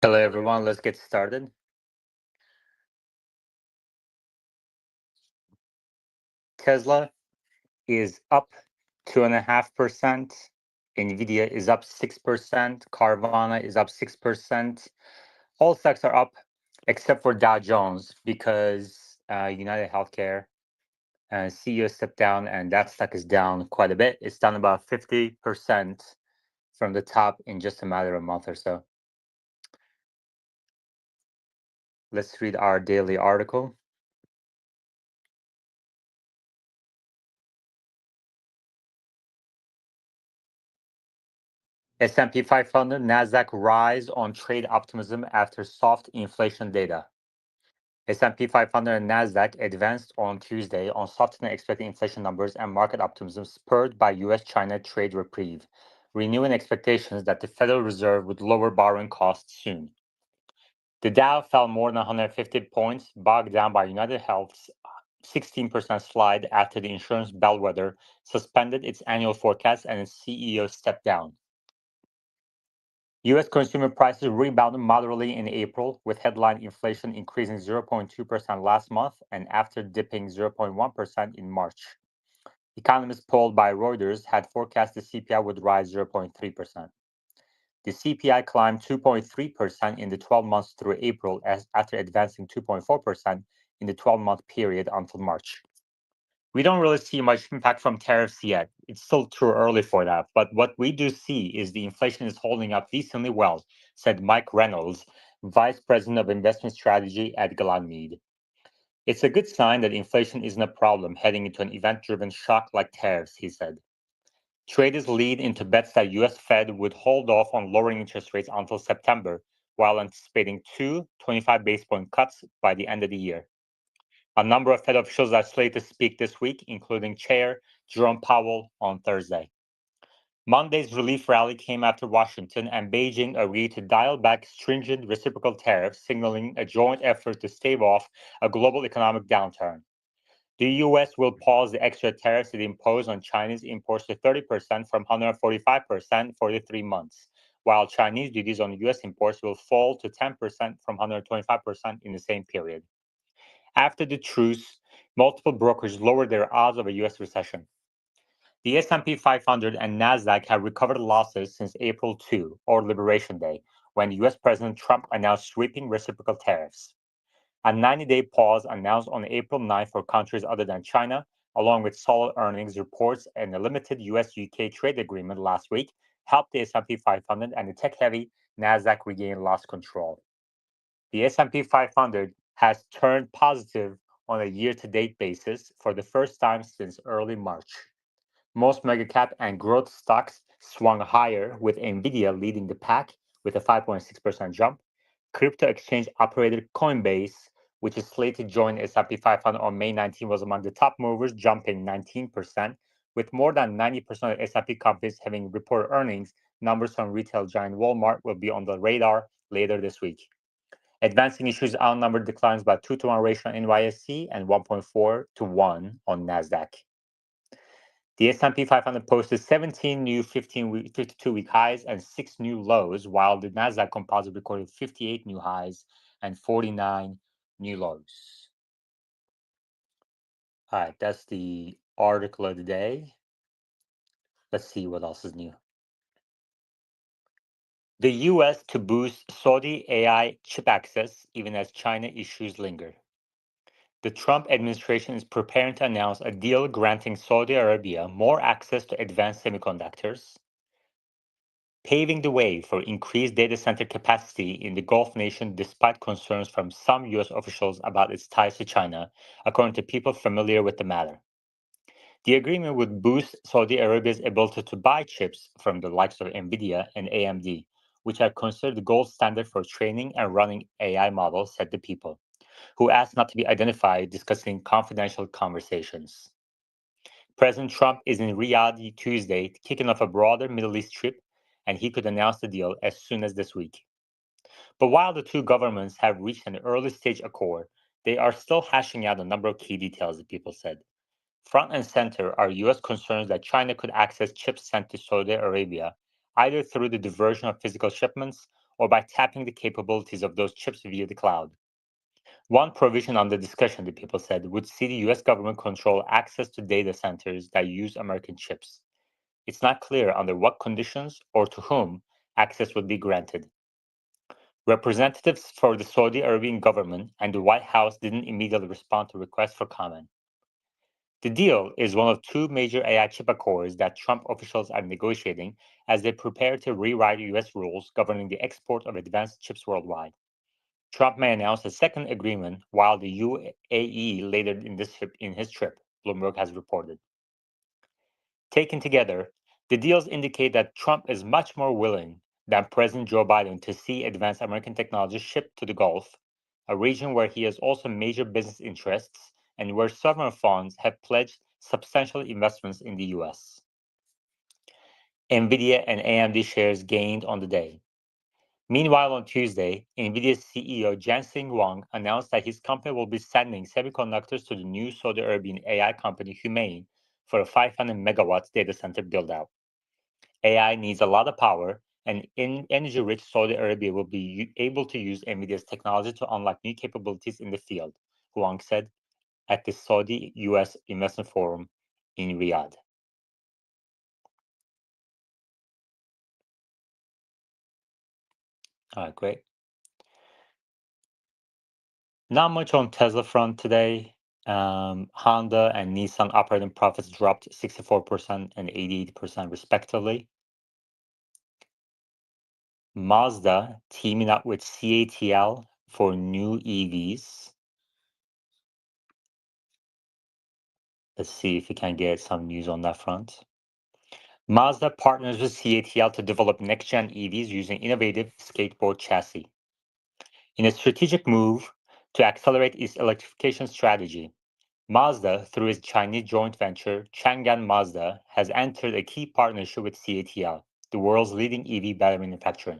Hello, everyone. Let's get started. Tesla is up 2.5%. Nvidia is up 6%. Carvana is up 6%. All stocks are up except for Dow Jones because United Healthcare CEO stepped down, and that stock is down quite a bit. It's down about 50% from the top in just a matter of a month or so. Let's read our daily article. S&P 500, Nasdaq rise on trade optimism after soft inflation data. S&P 500 and Nasdaq advanced on Tuesday on softer than expected inflation numbers and market optimism spurred by US-China trade reprieve, renewing expectations that the Federal Reserve would lower borrowing costs soon. The Dow fell more than 150 points, bogged down by United Health's 16% slide after the insurance bellwether suspended its annual forecast and its CEO stepped down. U.S. consumer prices rebounded moderately in April, with headline inflation increasing 0.2% last month and after dipping 0.1% in March. Economists polled by Reuters had forecast the CPI would rise 0.3%. The CPI climbed 2.3% in the 12 months through April after advancing 2.4% in the 12-month period until March. We don't really see much impact from tariffs yet. It's still too early for that. But what we do see is the inflation is holding up decently well, said Mike Reynolds, Vice President of Investment Strategy at Glenmead. It's a good sign that inflation isn't a problem heading into an event-driven shock like tariffs, he said. Traders lead into bets that U.S. Fed would hold off on lowering interest rates until September, while anticipating two 25 basis point cuts by the end of the year. A number of Fed officials are slated to speak this week, including Chair Jerome Powell on Thursday. Monday's relief rally came after Washington and Beijing agreed to dial back stringent reciprocal tariffs, signaling a joint effort to stave off a global economic downturn. The U.S. will pause the extra tariffs it imposed on Chinese imports to 30% from 145% for the 3 months, while Chinese duties on U.S. imports will fall to 10% from 125% in the same period. After the truce, multiple brokers lowered their odds of a U.S. recession. The S&P 500 and Nasdaq have recovered losses since April 2, or Liberation Day, when U.S. President Trump announced sweeping reciprocal tariffs. A 90-day pause announced on April 9 for countries other than China, along with solid earnings reports and a limited U.S.-UK trade agreement last week, helped the S&P 500 and the tech-heavy Nasdaq regain lost control. The S&P 500 has turned positive on a year-to-date basis for the first time since early March. Most megacap and growth stocks swung higher, with Nvidia leading the pack with a 5.6% jump. Crypto exchange operator Coinbase, which is slated to join the S&P 500 on May 19, was among the top movers, jumping 19%, with more than 90% of S&P companies having reported earnings. Numbers from retail giant Walmart will be on the radar later this week. Advancing issues outnumbered declines by 2-to-1 ratio on NYSE and 1.4-to-1 on NASDAQ. The S&P 500 posted 17 new 52-week highs and 6 new lows, while the NASDAQ composite recorded 58 new highs and 49 new lows. All right, that's the article of the day. Let's see what else is new. The U.S. to boost Saudi AI chip access, even as China issues linger. The Trump administration is preparing to announce a deal granting Saudi Arabia more access to advanced semiconductors, paving the way for increased data center capacity in the Gulf nation despite concerns from some U.S. officials about its ties to China, according to people familiar with the matter. The agreement would boost Saudi Arabia's ability to buy chips from the likes of NVIDIA and AMD, which are considered the gold standard for training and running AI models, said the people, who asked not to be identified, discussing confidential conversations. President Trump is in Riyadh Tuesday, kicking off a broader Middle East trip, and he could announce the deal as soon as this week. But while the two governments have reached an early-stage accord, they are still hashing out a number of key details, the people said. Front and center are U.S. concerns that China could access chips sent to Saudi Arabia, either through the diversion of physical shipments or by tapping the capabilities of those chips via the cloud. One provision under discussion, the people said, would see the US government control access to data centers that use American chips. It's not clear under what conditions or to whom access would be granted. Representatives for the Saudi Arabian government and the White House didn't immediately respond to requests for comment. The deal is one of two major AI chip accords that Trump officials are negotiating as they prepare to rewrite US rules governing the export of advanced chips worldwide. Trump may announce a second agreement while the UAE later in his trip, Bloomberg has reported. Taken together, the deals indicate that Trump is much more willing than President Joe Biden to see advanced American technology shipped to the Gulf, a region where he has also major business interests and where sovereign funds have pledged substantial investments in the US. Nvidia and AMD shares gained on the day. Meanwhile, on Tuesday, Nvidia's CEO Jensen Huang announced that his company will be sending semiconductors to the new Saudi Arabian AI company Humain for a 500 megawatts data center build-out. AI needs a lot of power, and in energy-rich Saudi Arabia will be able to use Nvidia's technology to unlock new capabilities in the field, Huang said at the Saudi-US Investment Forum in Riyadh. All right, great. Not much on Tesla front today. Honda and Nissan operating profits dropped 64% and 88% respectively. Mazda teaming up with CATL for new EVs. Let's see if we can get some news on that front. Mazda partners with CATL to develop next-gen EVs using innovative skateboard chassis. In a strategic move to accelerate its electrification strategy, Mazda, through its Chinese joint venture, Chang'an Mazda, has entered a key partnership with CATL, the world's leading EV battery manufacturer.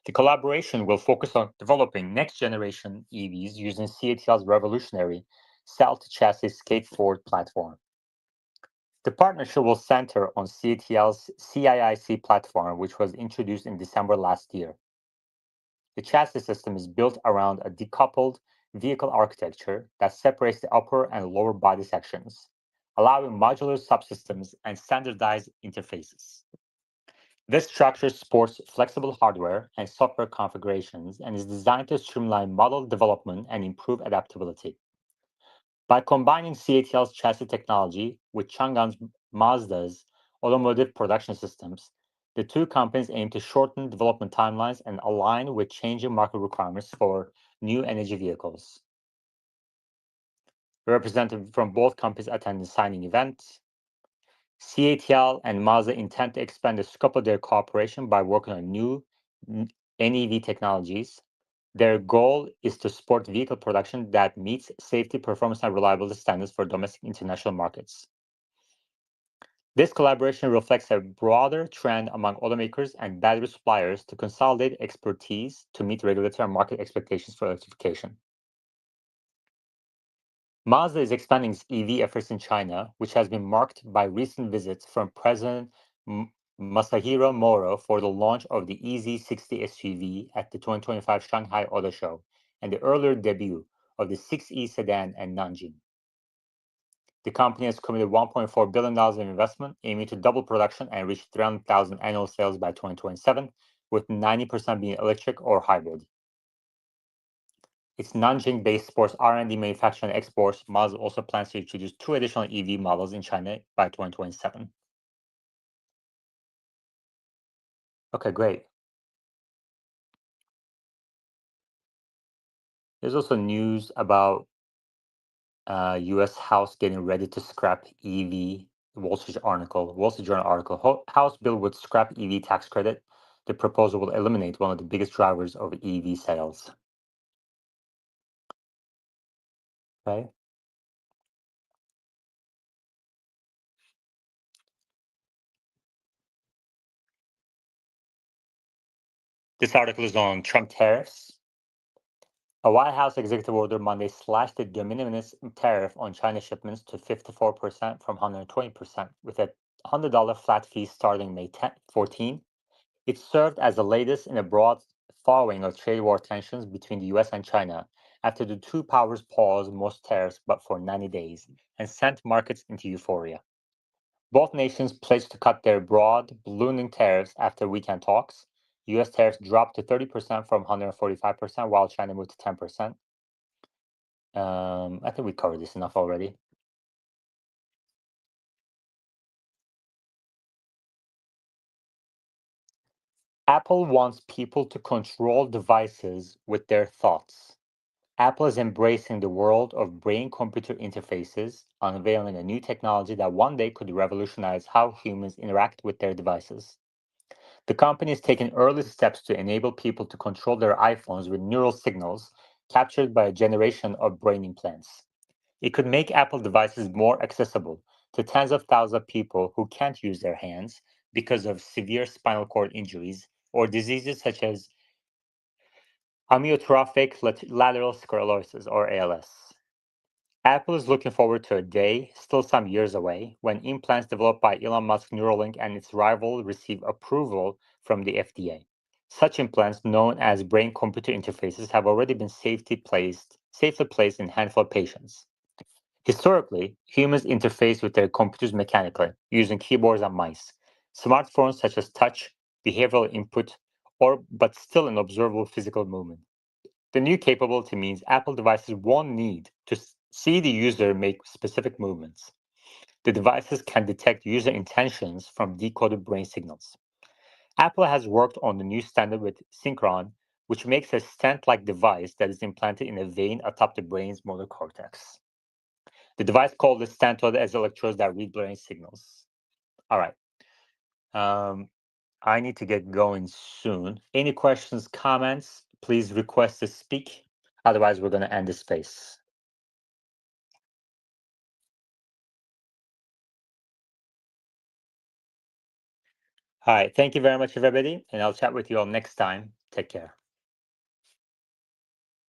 The collaboration will focus on developing next-generation EVs using CATL's revolutionary cell-to-chassis skateboard platform. The partnership will center on CATL's CIIC platform, which was introduced in December last year. The chassis system is built around a decoupled vehicle architecture that separates the upper and lower body sections, allowing modular subsystems and standardized interfaces. This structure supports flexible hardware and software configurations and is designed to streamline model development and improve adaptability. By combining CATL's chassis technology with Chang'an Mazda's automotive production systems, the two companies aim to shorten development timelines and align with changing market requirements for new energy vehicles. Representatives from both companies attended the signing event. CATL and Mazda intend to expand the scope of their cooperation by working on new NEV technologies. Their goal is to support vehicle production that meets safety, performance, and reliability standards for domestic and international markets. This collaboration reflects a broader trend among automakers and battery suppliers to consolidate expertise to meet regulatory and market expectations for electrification. Mazda is expanding its EV efforts in China, which has been marked by recent visits from President Masahiro Moro for the launch of the EZ60 SUV at the 2025 Shanghai Auto Show and the earlier debut of the 6E sedan in Nanjing. The company has committed $1.4 billion in investment, aiming to double production and reach 300,000 annual sales by 2027, with 90% being electric or hybrid. Its Nanjing-based sports R&D manufacturing and exports, Mazda also plans to introduce 2 additional EV models in China by 2027. Okay, great. There's also news about U.S. House getting ready to scrap EV. Wall Street Journal article. House bill would scrap EV tax credit. The proposal will eliminate one of the biggest drivers of EV sales. Okay. This article is on Trump tariffs. A White House executive order Monday slashed the de minimis tariff on China shipments to 54% from 120%, with a $100 flat fee starting May 14 It served as the latest in a broad thawing of trade war tensions between the US and China after the two powers paused most tariffs but for 90 days and sent markets into euphoria. Both nations pledged to cut their broad, ballooning tariffs after weekend talks. US tariffs dropped to 30% from 145%, while China moved to 10%. I think we covered this enough already. Apple wants people to control devices with their thoughts. Apple is embracing the world of brain computer interfaces, unveiling a new technology that one day could revolutionize how humans interact with their devices. The company is taking early steps to enable people to control their iPhones with neural signals captured by a generation of brain implants. It could make Apple devices more accessible to tens of thousands of people who can't use their hands because of severe spinal cord injuries or diseases such as amyotrophic lateral sclerosis or ALS. Apple is looking forward to a day, still some years away, when implants developed by Elon Musk's Neuralink and its rival receive approval from the FDA. Such implants, known as brain-computer interfaces, have already been safely placed in a handful of patients. Historically, humans interface with their computers mechanically, using keyboards and mice. Smartphones such as touch, behavioral input, or but still an observable physical movement. The new capability means Apple devices won't need to see the user make specific movements. The devices can detect user intentions from decoded brain signals. Apple has worked on the new standard with Synchron, which makes a stent-like device that is implanted in a vein atop the brain's motor cortex. The device called the stentod has electrodes that read brain signals. All right. Um, I need to get going soon. Any questions, comments? Please request to speak. Otherwise, we're going to end the space. All right. Thank you very much, everybody. And I'll chat with you all next time. Take care.